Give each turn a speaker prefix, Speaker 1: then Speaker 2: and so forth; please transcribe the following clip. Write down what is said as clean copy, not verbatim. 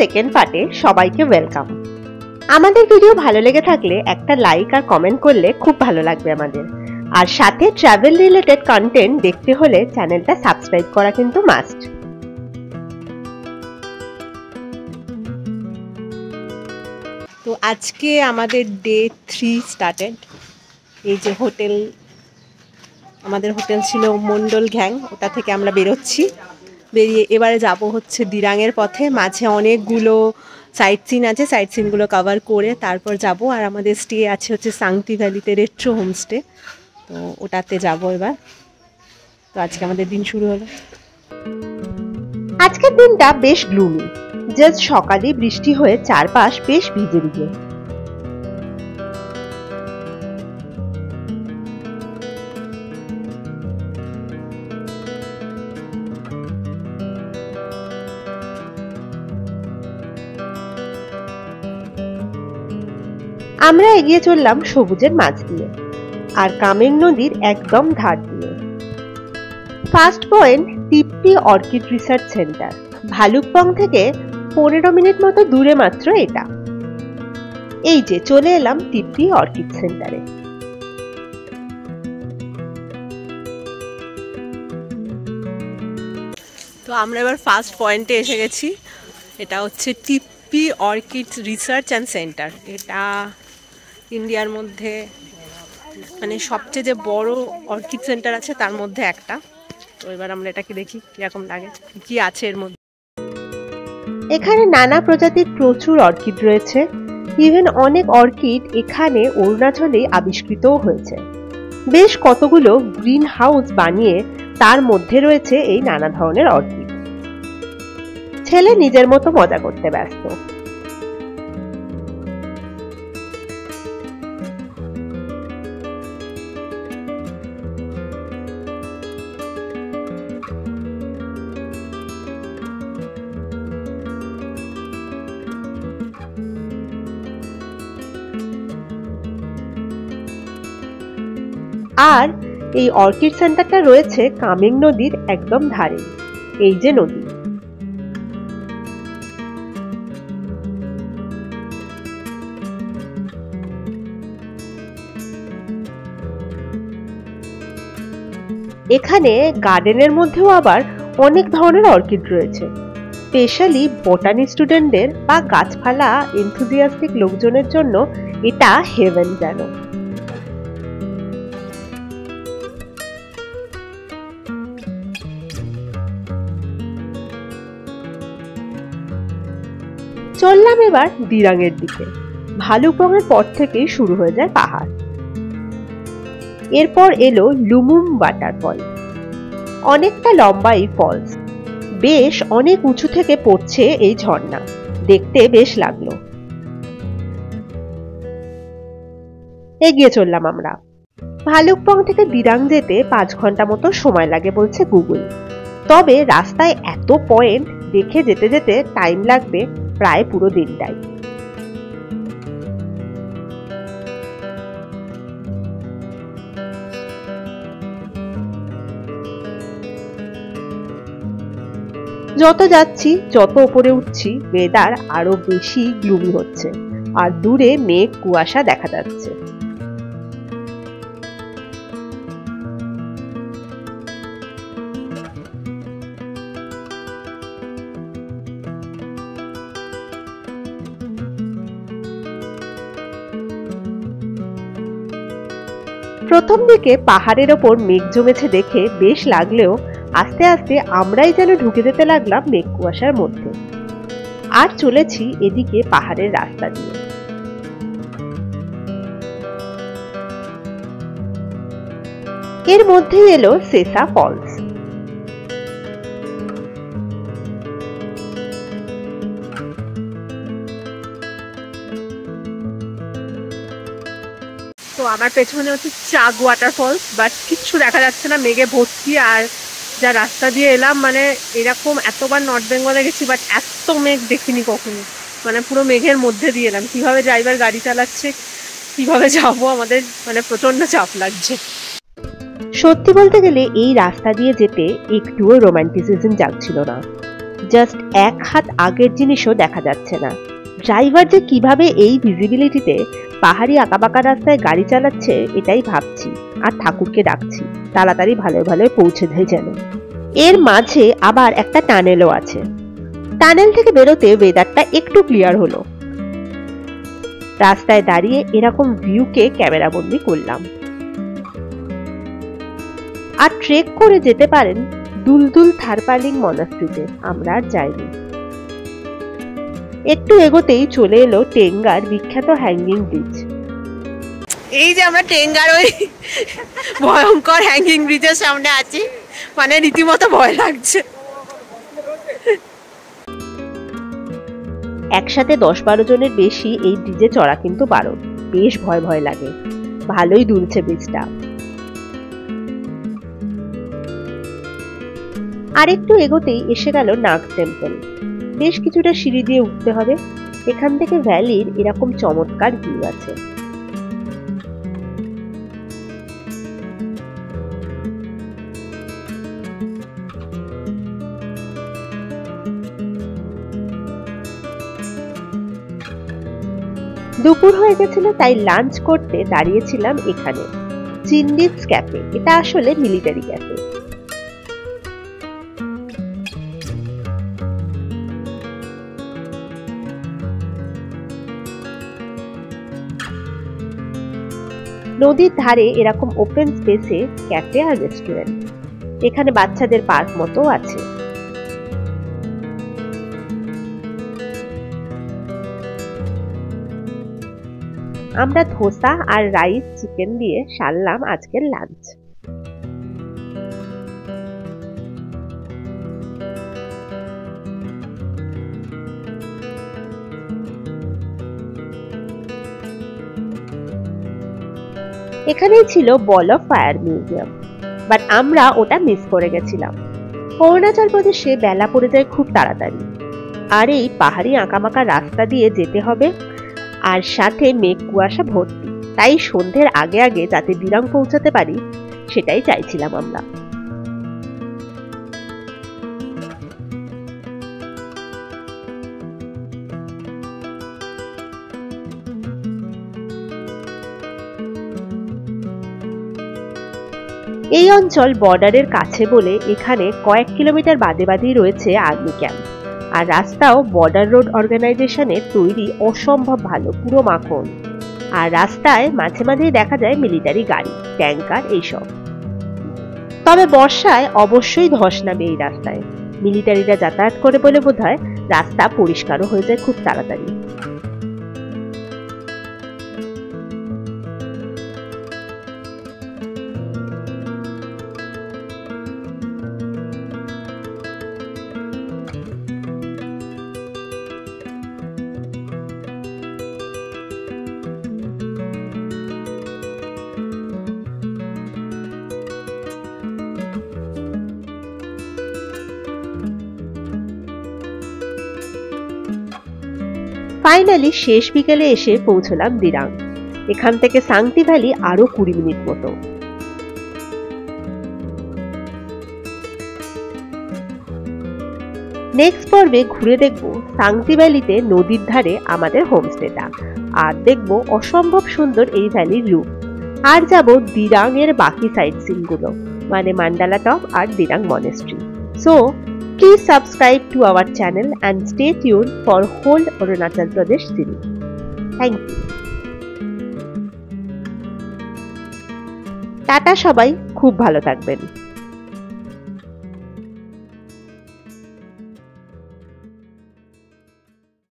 Speaker 1: Second পার্টে সবাইকে welcome. আমাদের ভিডিও ভালো লেগে থাকলে একটা লাইক আর কমেন্ট করলে খুব ভালো লাগবে আমাদের। আর সাথে ট্রাভেল রিলেটেড কন্টেন্ট দেখতে হলে চ্যানেলটা সাবস্ক্রাইব করা কিন্তু মাস্ট। তো আজকে আমাদের ডে 3 স্টার্টেড। এই যে আমাদের হোটেল ছিল মন্ডল গ্যাং, ওটা থেকে আমরা বেরোচ্ছি। বেরিয়ে এবারে যাব হচ্ছে দিরাঙের পথে। মাঝে অনেকগুলো সাইট সিন আছে, সাইট সিনগুলো কভার করে তারপর যাব। আর আমাদের স্টে আছে হচ্ছে সাংতি ভ্যালিতে রেট্রো হোমস্টে, তো ওটাতে যাব এবার। তো আজকে আমাদের দিন শুরু হলো। আজকের দিনটা বেশ গ্লুমি। জাস্ট সকালে বৃষ্টি হয়ে চারপাশ বেশ ভিজে ভিজে। আমরা এগিয়ে চললাম সবুজের মাঝ দিয়ে আর কামেং নদীর একদম ধার দিয়ে। First point Tippi orchid research centre. Bhalukpong থেকে 15 মিনিট মতো দূরে মাত্র এটা। এই যে চলে এলাম টিপ্পি অর্কিড সেন্টারে। তো আমরা এবার ফার্স্ট পয়েন্টে এসে গেছি। এটা হচ্ছে Tippi orchid research and centre. এটা ইন্ডিয়ার মধ্যে মানে সবচেয়ে যে বড় অর্কিড সেন্টার আছে তার মধ্যে একটা। তো এবার আমরা এটাকে দেখি কিরকম লাগে, কি আছে এর মধ্যে। এখানে নানা প্রজাতির প্রচুর অর্কিড রয়েছে। ইভেন অনেক অর্কিড এখানে অরুণাচলে আবিষ্কৃতও হয়েছে। বেশ কতগুলো গ্রিন হাউস বানিয়ে তার মধ্যে রয়েছে এই নানা ধরনের অর্কিড। ছেলে নিজের মতো মজা করতে ব্যস্ত। আর এই অর্কিড সেন্টারটা রয়েছে কামেং নদীর একদম ধারে। এই যে নদী, এখানে গার্ডেনের মধ্যেও আবার অনেক ধরনের অর্কিড রয়েছে। স্পেশালি বটানি স্টুডেন্টদের বা গাছপালা এনথুজিয়াস্টিক লোকজনের জন্য এটা হেভেন যেন। চললাম এবার দিরাঙের দিকে। ভালুকপংয়ের পর থেকেই শুরু হয়ে যায় পাহাড়। এরপর এলো লুমুম ওয়াটারফল। অনেকটা লম্বা এই ফলস, বেশ অনেক উঁচু থেকে পড়ছে এই ঝর্ণা। দেখতে বেশ লাগলো। এগিয়ে চললাম আমরা। ভালুকপং থেকে দিরাং যেতে 5 ঘন্টা মতো সময় লাগে বলছে গুগল। তবে রাস্তায় এত পয়েন্ট দেখে যেতে যেতে টাইম লাগবে প্রায় পুরো দিনটাই। যত যাচ্ছি, যত উপরে উঠছি, ওয়েদার আরো বেশি গ্লুমি হচ্ছে আর দূরে মেঘ কুয়াশা দেখা যাচ্ছে। প্রথম দিকে পাহাড়ের ওপর মেঘ জমেছে দেখে বেশ লাগলেও আস্তে আস্তে আমরাই যেন ঢুকে যেতে লাগলাম মেঘ কুয়াশার মধ্যে। আর চলেছি এদিকে পাহাড়ের রাস্তা দিয়ে। এর মধ্যেই এলো সেসা ফলস। তো আমার পেছনে হচ্ছে চাগ ওয়াটারফলস, বাট কিচ্ছু দেখা যাচ্ছে না, মেঘে ভর্তি। আর যা রাস্তা দিয়ে এলাম, মানে এরকম এতবার নর্থ বেঙ্গলে গেছি বাট এত মেঘ দেখিনি কখনো। মানে পুরো মেঘের মধ্যে দিয়ে এলাম। কিভাবে ড্রাইভার গাড়ি চালাচ্ছে, কিভাবে যাবো, আমাদের মানে প্রচন্ড চাপ লাগছে। সত্যি বলতে গেলে এই রাস্তা দিয়ে যেতে একটুও রোমান্টিসিজম জাগছিল না।
Speaker 2: জাস্ট এক হাত আগের জিনিসও দেখা যাচ্ছে না। ড্রাইভার যে কিভাবে এই ভিজিবিলিটিতে পাহাড়ি আঁকাবাঁকা রাস্তায় গাড়ি চালাচ্ছে এটাই ভাবছি, আর ঠাকুরকে ডাকছি তাড়াতাড়ি ভালো ভালো পৌঁছে দেয় যেন। এর মাঝে আবার একটা টানেলও আছে। টানেল থেকে বেরোতে ওয়েদারটা একটু ক্লিয়ার হলো। রাস্তায় দাঁড়িয়ে এরকম ভিউকে ক্যামেরা বন্দি করলাম। আর ট্রেক করে যেতে পারেন দুলদুল থারপালিং মনাস্ট্রিতে, আমরা আর যাইনি। একটু এগোতেই চলে এলো টেঙ্গার বিখ্যাত হ্যাঙ্গিং ব্রিজ।
Speaker 1: এই যে আমরা টেঙ্গার ওই ভয়ঙ্কর হ্যাঙ্গিং ব্রিজের সামনে আছি, মানে রীতিমতো ভয় লাগছে।
Speaker 2: একসাথে 10-12 জনের বেশি এই ব্রিজে চড়া কিন্তু বারণ, বেশ ভয় ভয় লাগে। ভালোই দুলছে ব্রিজটা। আর একটু এগোতেই এসে গেল নাগ টেম্পল। বেশ কিছুটা সিঁড়ি দিয়ে উঠতে হবে। এখান থেকে ভ্যালির এরকম চমৎকার ভিউ আছে। দুপুর হয়ে গেছিল, তাই লাঞ্চ করতে দাঁড়িয়েছিলাম এখানে চিন্ডিজ ক্যাফে। এটা আসলে মিলিটারি ক্যাফে। নদীর ধারে এরকম ওপেন স্পেসে ক্যাফে আর রেস্টুরেন্ট। এখানে বাচ্চাদের পার্ক মতো আছে। আমরা ধোসা আর রাইস চিকেন দিয়ে সারলাম আজকের লাঞ্চ। এখানেই ছিল বল অফ ফায়ার মিউজিয়াম, বাট আমরা ওটা মিস করে গেছিলাম। অরুণাচল প্রদেশে বেলা পড়ে যায় খুব তাড়াতাড়ি, আর এই পাহাড়ি আঁকামাকা রাস্তা দিয়ে যেতে হবে, আর সাথে মেঘ কুয়াশা ভর্তি। তাই সন্ধ্যের আগে আগে যাতে দিরাং পৌঁছাতে পারি সেটাই চাইছিলাম আমরা। এই অঞ্চল বর্ডারের কাছে বলে এখানে কয়েক কিলোমিটার বাদে বাদেই রয়েছে আর্মি ক্যাম্প। আর রাস্তাও বর্ডার রোড অর্গানাইজেশনের তৈরি অসম্ভব ভালো, পুরো মাখন। আর রাস্তায় মাঝে মাঝেই দেখা যায় মিলিটারি গাড়ি, ট্যাঙ্কার এইসব। তবে বর্ষায় অবশ্যই ধস নামে এই রাস্তায়। মিলিটারিরা যাতায়াত করে বলে বোধহয় রাস্তা পরিষ্কারও হয়ে যায় খুব তাড়াতাড়ি। ফাইনালি শেষ বিকেলে এসে পৌঁছলাম দিরাং। এখান থেকে সাংতি ভ্যালি আরো 20 মিনিট মতো। নেক্সট পর্বে ঘুরে দেখব সাংতি ভ্যালিতে নদীর ধারে আমাদের হোমস্টেটা, আর দেখব অসম্ভব সুন্দর এই ভ্যালির রূপ। আর যাব দিরাং এর বাকি সাইট সিন গুলো, মানে মান্ডালা টপ আর Dirang monastery. So please subscribe to our channel and stay tuned for whole Arunachal Pradesh series. Thank you. Tata, সবাই খুব ভালো থাকবেন।